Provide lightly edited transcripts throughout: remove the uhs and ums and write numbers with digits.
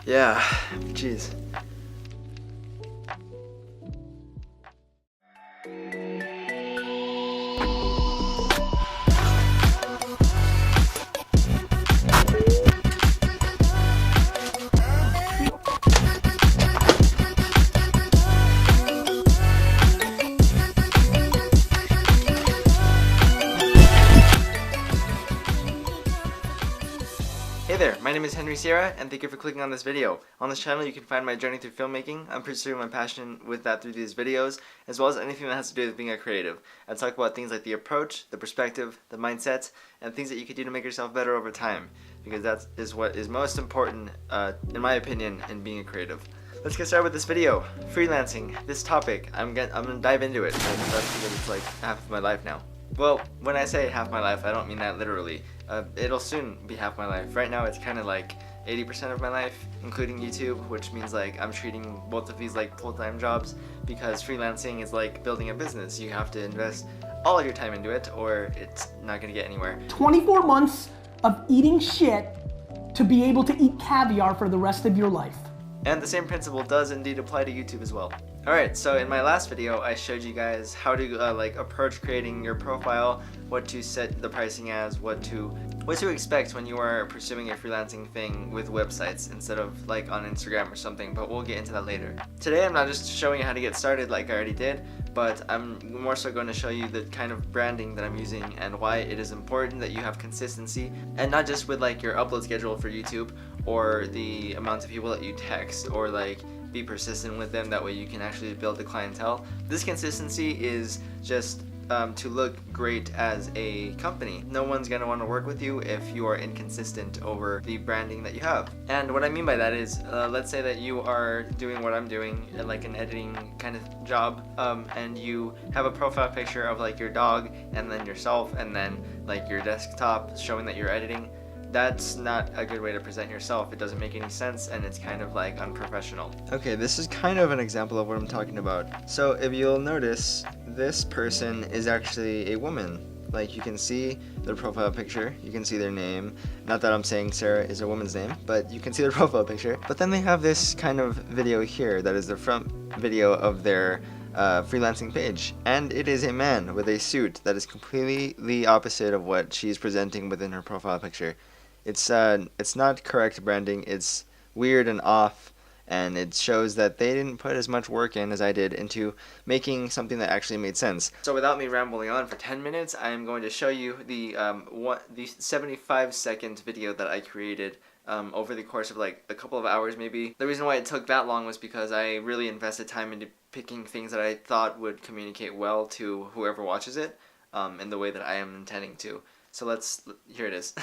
Yeah, jeez. Hey there, my name is Henry Sierra, and thank you for clicking on this video. On this channel you can find my journey through filmmaking. I'm pursuing my passion with that through these videos, as well as anything that has to do with being a creative. I talk about things like the approach, the perspective, the mindset, and things that you can do to make yourself better over time, because that is what is most important, in my opinion, in being a creative. Let's get started with this video. Freelancing, this topic, I'm gonna dive into it. That's because it's like half of my life now. Well, when I say half my life, I don't mean that literally. It'll soon be half my life. Right now, it's kind of like 80% of my life, including YouTube, which means like I'm treating both of these like full-time jobs, because freelancing is like building a business. You have to invest all of your time into it, or it's not gonna get anywhere. 24 months of eating shit to be able to eat caviar for the rest of your life. And the same principle does indeed apply to YouTube as well. Alright, so in my last video, I showed you guys how to like approach creating your profile, what to set the pricing as, what to expect when you are pursuing a freelancing thing with websites instead of like on Instagram or something, but we'll get into that later. Today I'm not just showing you how to get started like I already did, but I'm more so going to show you the kind of branding that I'm using and why it is important that you have consistency, and not just with like your upload schedule for YouTube or the amount of people that you text, or like be persistent with them, that way you can actually build a clientele. This consistency is just to look great as a company. No one's gonna want to work with you if you are inconsistent over the branding that you have. And what I mean by that is, let's say that you are doing what I'm doing, like an editing kind of job, and you have a profile picture of like your dog, and then yourself, and then like your desktop showing that you're editing. That's not a good way to present yourself. It doesn't make any sense, and it's kind of like unprofessional. Okay, this is kind of an example of what I'm talking about. So if you'll notice, this person is actually a woman. Like, you can see their profile picture, you can see their name. Not that I'm saying Sarah is a woman's name, but you can see their profile picture. But then they have this kind of video here that is the front video of their freelancing page, and it is a man with a suit that is completely the opposite of what she's presenting within her profile picture. It's not correct branding. It's weird and off, and it shows that they didn't put as much work in as I did into making something that actually made sense. So without me rambling on for 10 minutes, I am going to show you the 75-second video that I created over the course of like a couple of hours maybe. The reason why it took that long was because I really invested time into picking things that I thought would communicate well to whoever watches it, in the way that I am intending to. So here it is.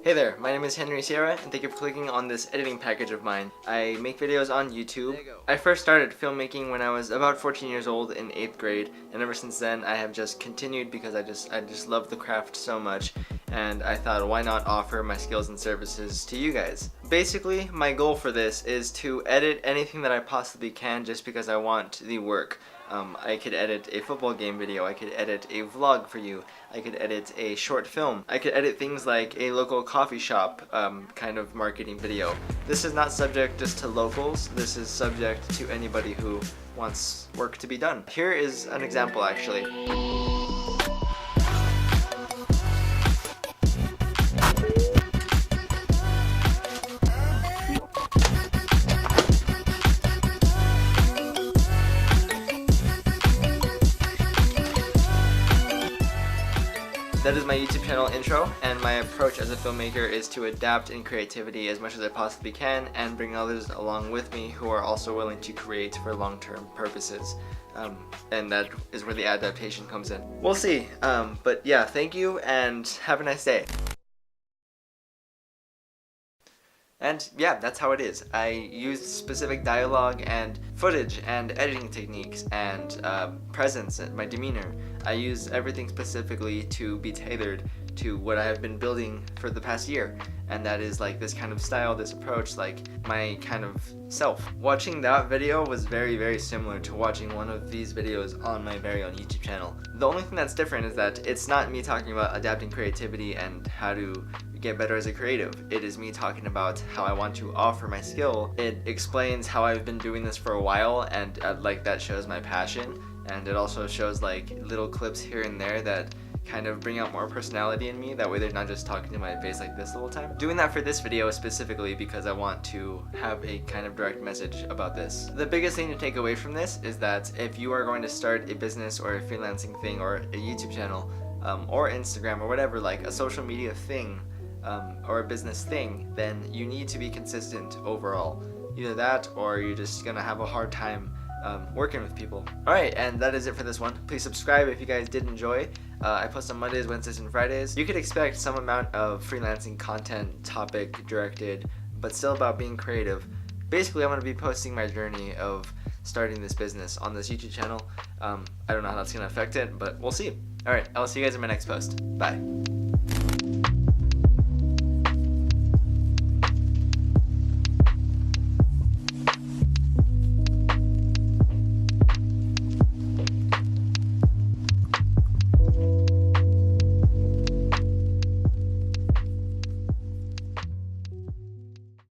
Hey there, my name is Henry Sierra, and thank you for clicking on this editing package of mine. I make videos on YouTube. I first started filmmaking when I was about 14 years old in 8th grade, and ever since then I have just continued because I just love the craft so much, and I thought, why not offer my skills and services to you guys? Basically, my goal for this is to edit anything that I possibly can just because I want the work. I could edit a football game video, I could edit a vlog for you, I could edit a short film, I could edit things like a local coffee shop kind of marketing video. This is not subject just to locals, this is subject to anybody who wants work to be done. Here is an example actually. That is my YouTube channel intro, and my approach as a filmmaker is to adapt in creativity as much as I possibly can and bring others along with me who are also willing to create for long-term purposes. And that is where the adaptation comes in. We'll see, but yeah, thank you and have a nice day. And yeah, that's how it is. I used specific dialogue and footage and editing techniques and presence and my demeanor I use everything specifically to be tailored to what I have been building for the past year, and that is like this kind of style, this approach, like my kind of self. Watching that video was very similar to watching one of these videos on my very own YouTube channel. The only thing that's different is that it's not me talking about adapting creativity and how to get better as a creative. It is me talking about how I want to offer my skill. It explains how I've been doing this for a while, and like that shows my passion, and it also shows like little clips here and there that kind of bring out more personality in me. That way they're not just talking to my face like this the whole time. Doing that for this video specifically because I want to have a kind of direct message about this. The biggest thing to take away from this is that if you are going to start a business or a freelancing thing or a YouTube channel or Instagram or whatever, like a social media thing or a business thing, then you need to be consistent overall. Either that or you're just gonna have a hard time working with people. Alright, and that is it for this one. Please subscribe if you guys did enjoy. I post on Mondays, Wednesdays, and Fridays. You could expect some amount of freelancing content, topic directed, but still about being creative. Basically, I'm going to be posting my journey of starting this business on this YouTube channel. I don't know how that's going to affect it, but we'll see. Alright, I'll see you guys in my next post. Bye.